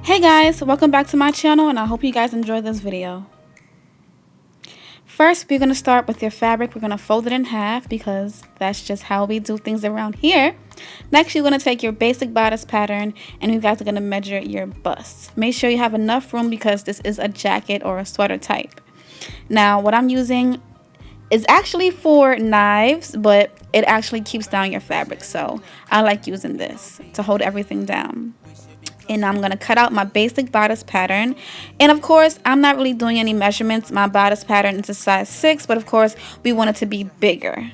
Hey guys, welcome back to my channel and I hope you guys enjoyed this video. First, we're going to start with your fabric. We're going to fold it in half because that's just how we do things around here. Next, you're going to take your basic bodice pattern and you guys are going to measure your bust. Make sure you have enough room because this is a jacket or a sweater type. Now, what I'm using is actually for knives, but it actually keeps down your fabric. So I like using this to hold everything down. And I'm going to cut out my basic bodice pattern. And of course, I'm not really doing any measurements. My bodice pattern is a size 6, but of course, we want it to be bigger.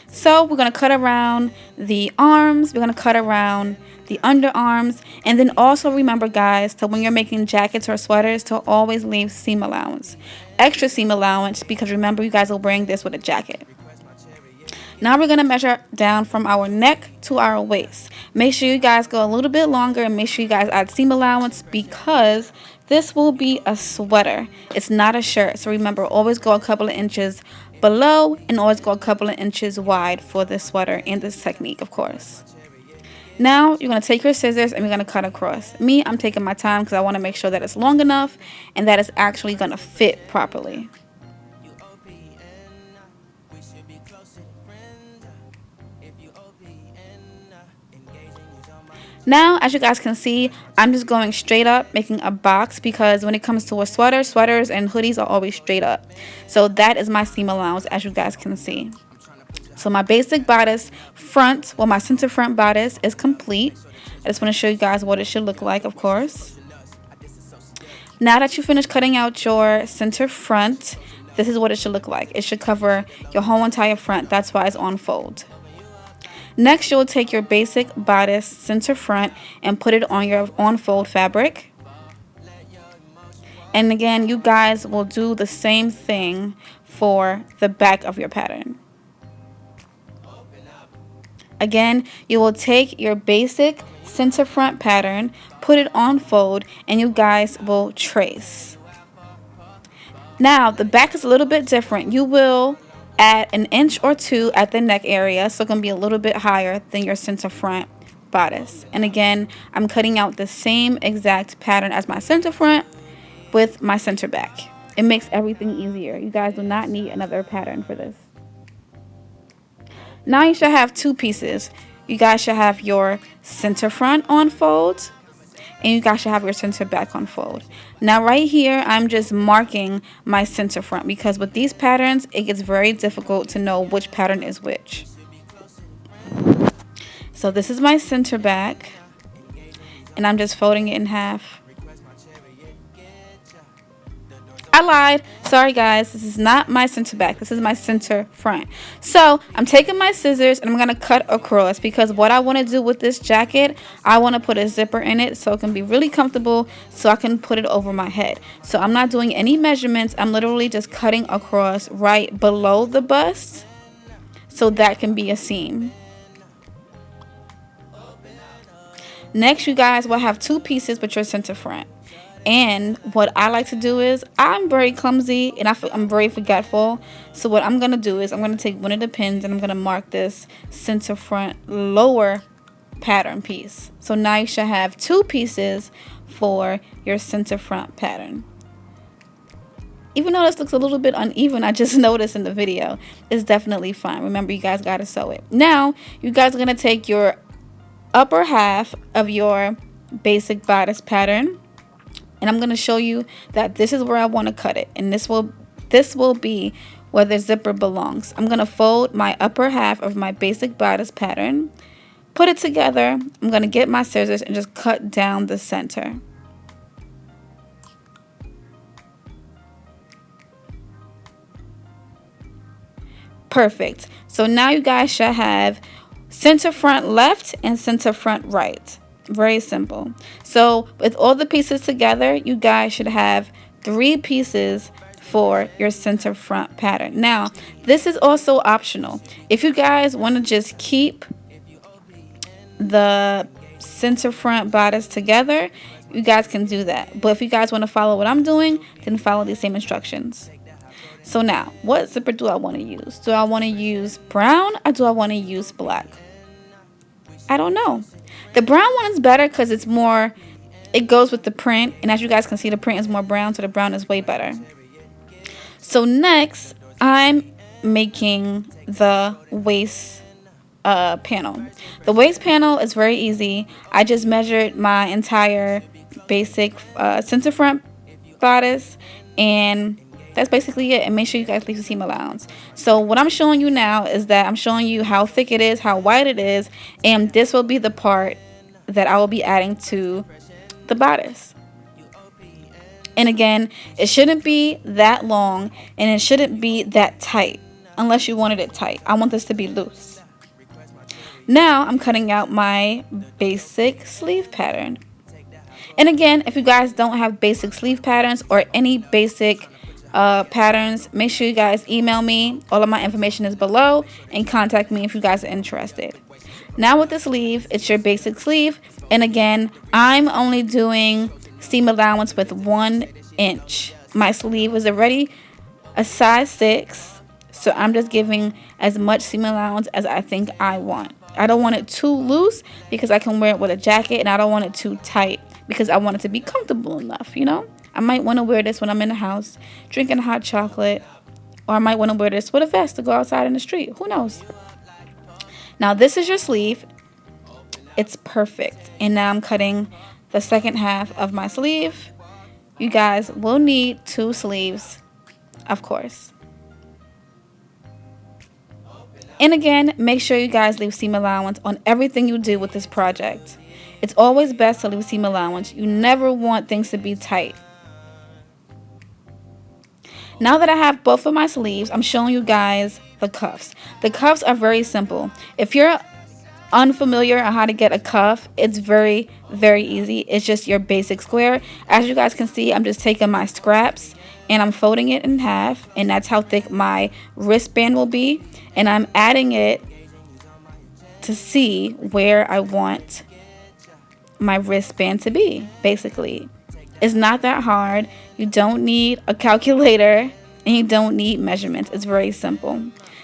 So we're going to cut around the arms. We're going to cut around the underarms. And then also remember, guys, to when you're making jackets or sweaters, to always leave seam allowance. Extra seam allowance, because remember, you guys will bring this with a jacket. Now we're going to measure down from our neck to our waist. Make sure you guys go a little bit longer and make sure you guys add seam allowance because this will be a sweater. It's not a shirt. So remember, always go a couple of inches below and always go a couple of inches wide for this sweater and this technique, of course. Now you're going to take your scissors and we're going to cut across. Me, I'm taking my time because I want to make sure that it's long enough and that it's actually going to fit properly. Now, as you guys can see, I'm just going straight up, making a box because when it comes to a sweater, sweaters and hoodies are always straight up. So that is my seam allowance, as you guys can see. So my basic bodice front, well, my center front bodice is complete. I just want to show you guys what it should look like, of course. Now that you finish cutting out your center front, this is what it should look like. It should cover your whole entire front. That's why it's on fold. Next, you'll take your basic bodice center front and put it on your on-fold fabric. And again, you guys will do the same thing for the back of your pattern. Again, you will take your basic center front pattern, put it on fold, and you guys will trace. Now, the back is a little bit different. You will add an inch or two at the neck area, so it's going to be a little bit higher than your center front bodice. And again, I'm cutting out the same exact pattern as my center front with my center back. It makes everything easier. You guys do not need another pattern for this. Now you should have two pieces. You guys should have your center front on fold and you guys should have your center back on fold. Now right here, I'm just marking my center front because with these patterns, it gets very difficult to know which pattern is which. So this is my center back and I'm just folding it in half. I lied. Sorry guys, this is not my center back. This is my center front. So I'm taking my scissors and I'm going to cut across because what I want to do with this jacket, I want to put a zipper in it so it can be really comfortable so I can put it over my head. So I'm not doing any measurements. I'm literally just cutting across right below the bust so that can be a seam. Next, you guys will have two pieces with your center front. And what I like to do is, I'm very clumsy and I'm very forgetful. So what I'm going to do is I'm going to take one of the pins and I'm going to mark this center front lower pattern piece. So now you should have two pieces for your center front pattern. Even though this looks a little bit uneven, I just noticed in the video, it's definitely fine. Remember, you guys got to sew it. Now, you guys are going to take your upper half of your basic bodice pattern. And I'm going to show you that this is where I want to cut it. And this will be where the zipper belongs. I'm going to fold my upper half of my basic bodice pattern, put it together. I'm going to get my scissors and just cut down the center. Perfect. So now you guys should have center front left and center front right. Very simple. So with all the pieces together, you guys should have 3 pieces for your center front pattern. Now, this is also optional. If you guys want to just keep the center front bodice together, you guys can do that. But if you guys want to follow what I'm doing, then follow these same instructions. So now, what zipper do I want to use? Do I want to use brown or do I want to use black? I don't know. The brown one is better because it's more, it goes with the print. And as you guys can see, the print is more brown, so the brown is way better. So next, I'm making the waist panel. The waist panel is very easy. I just measured my entire basic center front bodice, and that's basically it. And make sure you guys leave the seam allowance. So what I'm showing you now is that I'm showing you how thick it is, how wide it is, and this will be the part that I will be adding to the bodice. And again, it shouldn't be that long and it shouldn't be that tight unless you wanted it tight. I want this to be loose. Now I'm cutting out my basic sleeve pattern. And again, if you guys don't have basic sleeve patterns or any basic patterns, make sure you guys email me. All of my information is below, and contact me if you guys are interested. Now with the sleeve, it's your basic sleeve. And again, I'm only doing seam allowance with 1 inch. My sleeve is already a size 6, so I'm just giving as much seam allowance as I think I want. I don't want it too loose because I can wear it with a jacket, and I don't want it too tight because I want it to be comfortable enough, you know? I might want to wear this when I'm in the house drinking hot chocolate, or I might want to wear this with a vest to go outside in the street. Who knows? Now this is your sleeve. It's perfect. And now I'm cutting the second half of my sleeve. You guys will need 2 sleeves, of course. And again, make sure you guys leave seam allowance on everything you do with this project. It's always best to leave seam allowance. You never want things to be tight. Now that I have both of my sleeves, I'm showing you guys the cuffs. The cuffs are very simple. If you're unfamiliar on how to get a cuff, it's very easy. It's just your basic square. As you guys can see, I'm just taking my scraps and I'm folding it in half, and that's how thick my wristband will be, and I'm adding it to see where I want my wristband to be. Basically, it's not that hard. You don't need a calculator and you don't need measurements. It's very simple.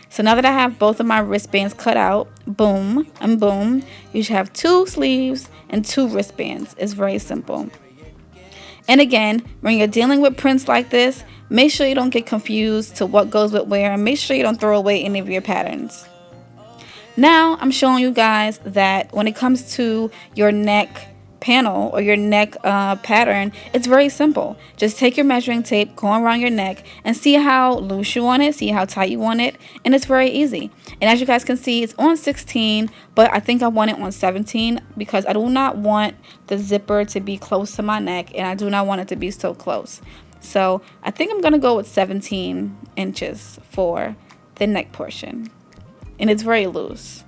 So now that I have both of my wristbands cut out, boom and boom, you should have 2 sleeves and 2 wristbands. It's very simple. And again, when you're dealing with prints like this, make sure you don't get confused to what goes with where, and make sure you don't throw away any of your patterns. Now I'm showing you guys that when it comes to your neck panel or your neck pattern, it's very simple. Just take your measuring tape, go around your neck, and see how loose you want it, see how tight you want it, and it's very easy. And as you guys can see, it's on 16, but I think I want it on 17 because I do not want the zipper to be close to my neck, and I do not want it to be so close. So I think I'm gonna go with 17 inches for the neck portion, and it's very loose.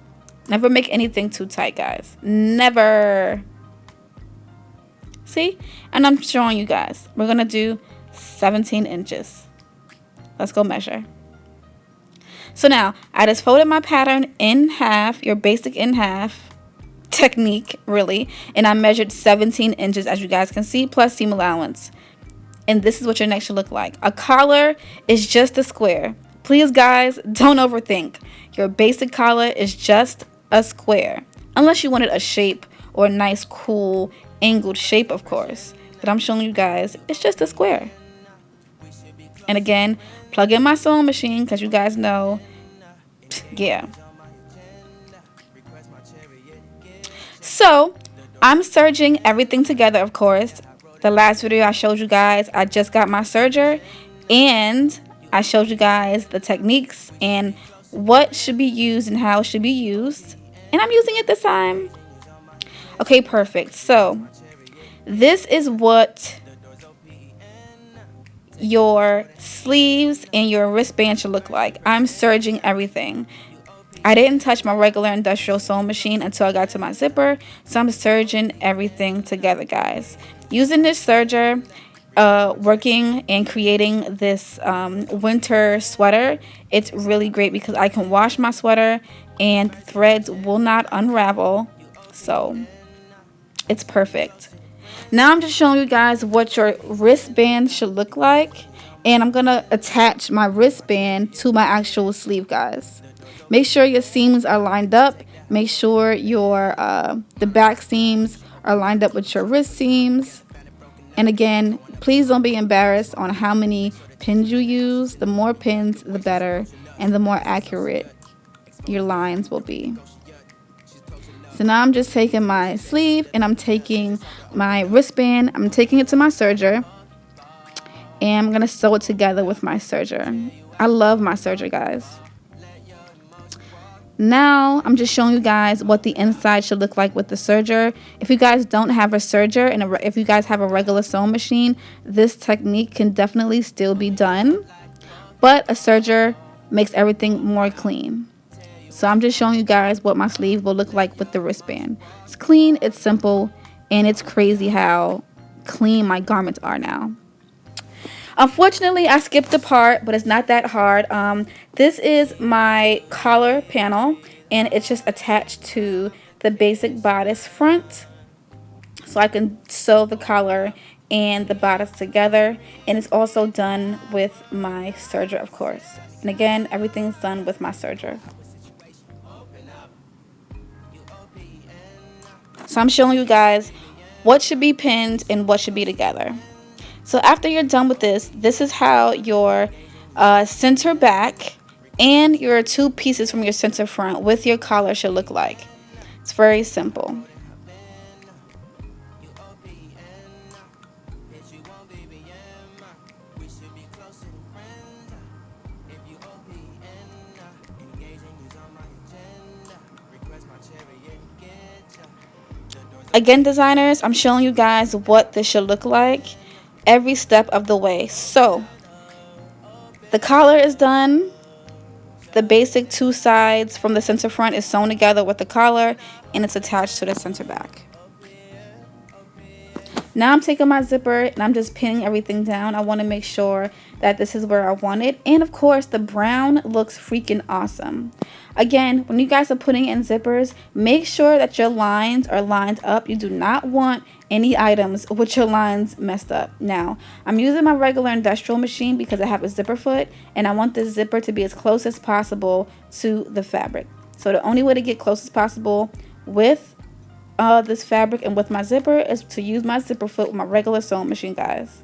Never make anything too tight, guys. Never. See? And I'm showing you guys. We're going to do 17 inches. Let's go measure. So now, I just folded my pattern in half, your basic in half technique, really. And I measured 17 inches, as you guys can see, plus seam allowance. And this is what your neck should look like. A collar is just a square. Please, guys, don't overthink. Your basic collar is just a square. Unless you wanted a shape or a nice, cool, angled shape, of course, but I'm showing you guys it's just a square. And again, plug in my sewing machine because you guys know, yeah. So I'm serging everything together, of course. The last video I showed you guys, I just got my serger, and I showed you guys the techniques and what should be used and how it should be used, and I'm using it this time. Okay, perfect. So this is what your sleeves and your wristband should look like. I'm serging everything. I didn't touch my regular industrial sewing machine until I got to my zipper, so I'm serging everything together, guys. Using this serger, working and creating this winter sweater, it's really great because I can wash my sweater and the threads will not unravel. So it's perfect. Now I'm just showing you guys what your wristband should look like, and I'm gonna attach my wristband to my actual sleeve, guys. Make sure your seams are lined up Make sure your the back seams are lined up with your wrist seams. And again, please don't be embarrassed on how many pins you use. The more pins, the better, and the more accurate your lines will be. So now I'm just taking my sleeve and I'm taking my wristband, I'm taking it to my serger, and I'm gonna sew it together with my serger. I love my serger, guys. Now I'm just showing you guys what the inside should look like with the serger. If you guys don't have a serger and if you guys have a regular sewing machine, this technique can definitely still be done, but a serger makes everything more clean. So I'm just showing you guys what my sleeve will look like with the wristband. It's clean, it's simple, and it's crazy how clean my garments are now. Unfortunately, I skipped the part, but it's not that hard. This is my collar panel, and it's just attached to the basic bodice front. So I can sew the collar and the bodice together, and it's also done with my serger, of course. And again, everything's done with my serger. So I'm showing you guys what should be pinned and what should be together. So after you're done with this, this is how your center back and your two pieces from your center front with your collar should look like. It's very simple. Again, designers, I'm showing you guys what this should look like every step of the way. So the collar is done. The basic two sides from the center front is sewn together with the collar, and it's attached to the center back. Now I'm taking my zipper and I'm just pinning everything down. I want to make sure that this is where I want it. And of course, the brown looks freaking awesome. Again, when you guys are putting in zippers, make sure that your lines are lined up. You do not want any items with your lines messed up. Now, I'm using my regular industrial machine because I have a zipper foot, and I want the zipper to be as close as possible to the fabric. So the only way to get close as possible with this fabric and with my zipper is to use my zipper foot with my regular sewing machine, guys.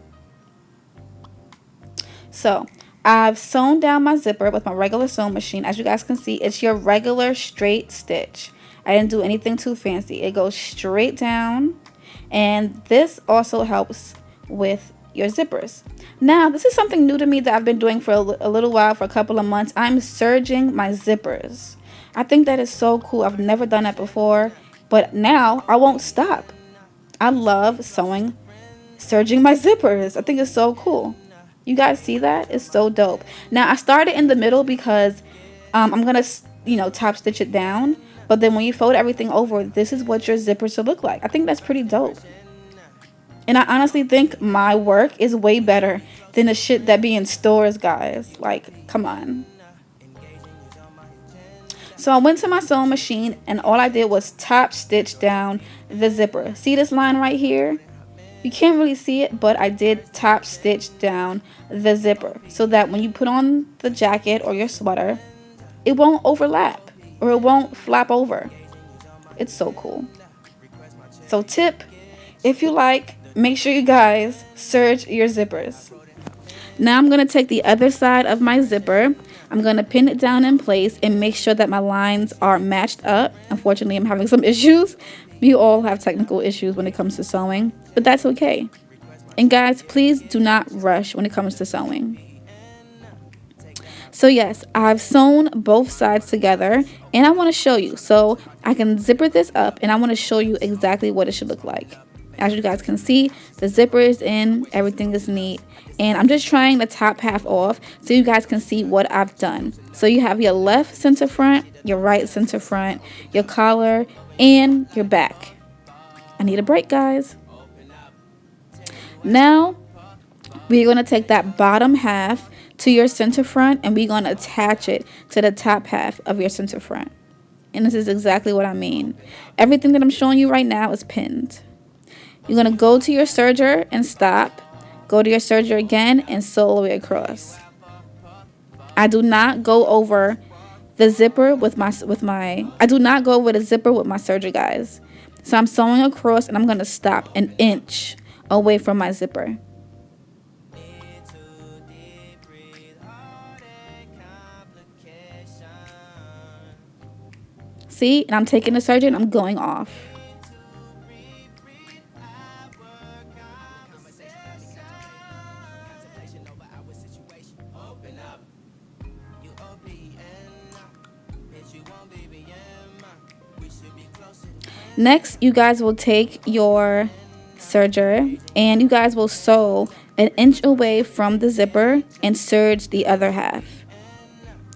So I've sewn down my zipper with my regular sewing machine. As you guys can see, it's your regular straight stitch. I didn't do anything too fancy. It goes straight down, and this also helps with your zippers. Now, this is something new to me that I've been doing for a little while, for a couple of months. I'm serging my zippers. I think that is so cool. I've never done that before, but now I won't stop. I love serging my zippers. I think it's so cool. You guys see that? It's so dope. Now, I started in the middle because I'm going to, top stitch it down. But then when you fold everything over, this is what your zippers should look like. I think that's pretty dope. And I honestly think my work is way better than the shit that be in stores, guys. Like, come on. So I went to my sewing machine and all I did was top stitch down the zipper. See this line right here? You can't really see it, but I did top stitch down the zipper so that when you put on the jacket or your sweater, it won't overlap or it won't flap over. It's so cool. So tip, if you like, make sure you guys serge your zippers. Now I'm going to take the other side of my zipper. I'm going to pin it down in place and make sure that my lines are matched up. Unfortunately, I'm having some issues. We all have technical issues when it comes to sewing, but that's okay. And guys, please do not rush when it comes to sewing. So yes, I've sewn both sides together and I want to show you. So I can zipper this up and I want to show you exactly what it should look like. As you guys can see, the zipper is in, everything is neat. And I'm just trying the top half off so you guys can see what I've done. So you have your left center front, your right center front, your collar, and your back. I need a break, guys. Now, we're going to take that bottom half to your center front and we're going to attach it to the top half of your center front. And this is exactly what I mean. Everything that I'm showing you right now is pinned. You're going to go to your serger and stop. Go to your serger again and sew all the way across. I do not go over the zipper with my I do not go with a zipper with my serger, guys. So I'm sewing across and I'm going to stop an inch away from my zipper. See, and I'm taking the serger and I'm going off. Next, you guys will take your serger and you guys will sew an inch away from the zipper and serge the other half.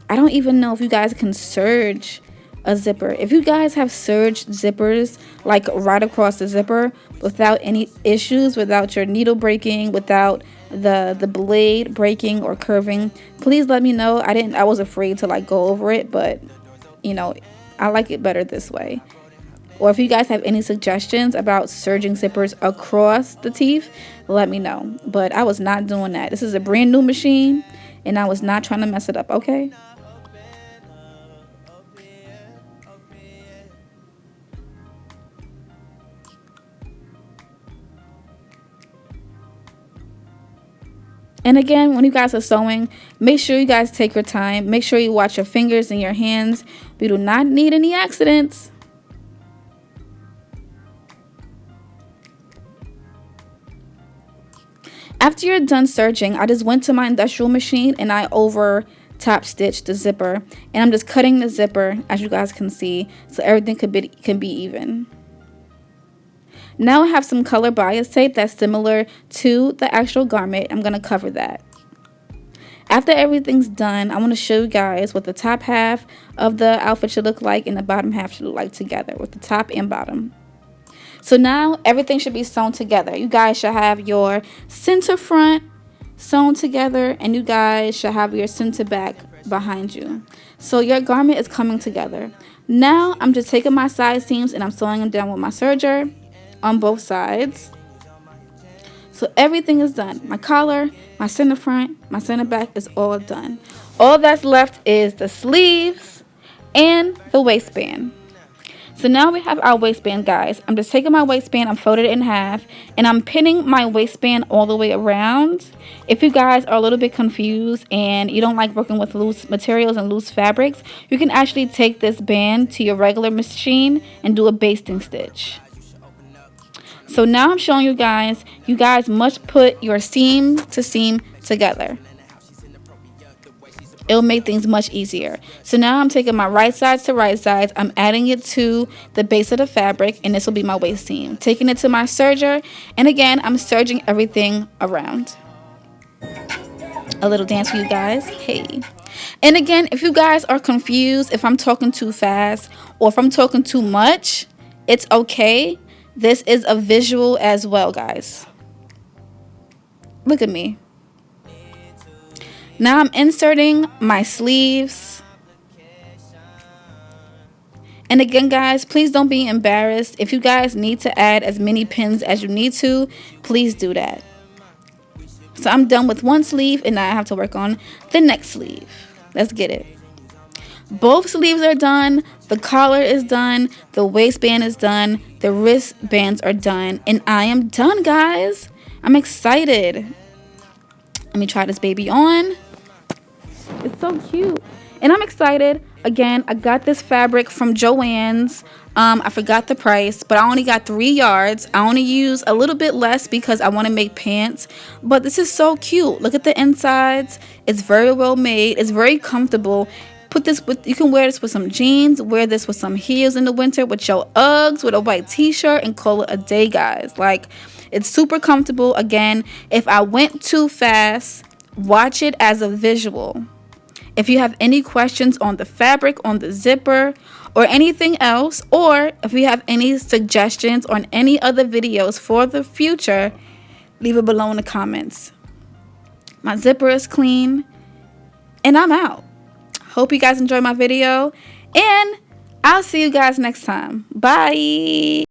I don't even know if you guys can serge a zipper. If you guys have serged zippers like right across the zipper without any issues, without your needle breaking, without the blade breaking or curving, please let me know. I was afraid to like go over it, but you know, I like it better this way. Or if you guys have any suggestions about serging zippers across the teeth, let me know. But I was not doing that. This is a brand new machine and I was not trying to mess it up, okay? And again, when you guys are sewing, make sure you guys take your time. Make sure you watch your fingers and your hands. We do not need any accidents. After you're done serging, I just went to my industrial machine and I over top stitched the zipper. And I'm just cutting the zipper, as you guys can see, so everything can be even. Now I have some color bias tape that's similar to the actual garment. I'm going to cover that. After everything's done, I want to show you guys what the top half of the outfit should look like and the bottom half should look like together with the top and bottom. So now everything should be sewn together. You guys should have your center front sewn together and you guys should have your center back behind you. So your garment is coming together. Now I'm just taking my side seams and I'm sewing them down with my serger on both sides. So everything is done. My collar, my center front, my center back is all done. All that's left is the sleeves and the waistband. So now we have our waistband, guys. I'm just taking my waistband, I'm folded it in half, and I'm pinning my waistband all the way around. If you guys are a little bit confused and you don't like working with loose materials and loose fabrics, you can actually take this band to your regular machine and do a basting stitch. So now I'm showing you guys must put your seam to seam together. It'll make things much easier. So now I'm taking my right sides to right sides. I'm adding it to the base of the fabric, and this will be my waist seam. Taking it to my serger, and again, I'm serging everything around. A little dance for you guys. Hey. And again, if you guys are confused, if I'm talking too fast or if I'm talking too much, it's okay. This is a visual as well, guys. Look at me. Now I'm inserting my sleeves. And again, guys, please don't be embarrassed. If you guys need to add as many pins as you need to, please do that. So I'm done with one sleeve and now I have to work on the next sleeve. Let's get it. Both sleeves are done. The collar is done. The waistband is done. The wristbands are done. And I am done, guys. I'm excited. Let me try this baby on. It's so cute. And I'm excited. Again, I got this fabric from Joann's. I forgot the price, but I only got 3 yards. I only use a little bit less because I want to make pants. But this is so cute. Look at the insides. It's very well made. It's very comfortable. You can wear this with some jeans, wear this with some heels in the winter, with your Uggs, with a white t-shirt, and call it a day, guys. Like, it's super comfortable. Again, if I went too fast, watch it as a visual. If you have any questions on the fabric, on the zipper, or anything else, or if you have any suggestions on any other videos for the future, leave it below in the comments. My zipper is clean, and I'm out. Hope you guys enjoyed my video, and I'll see you guys next time. Bye.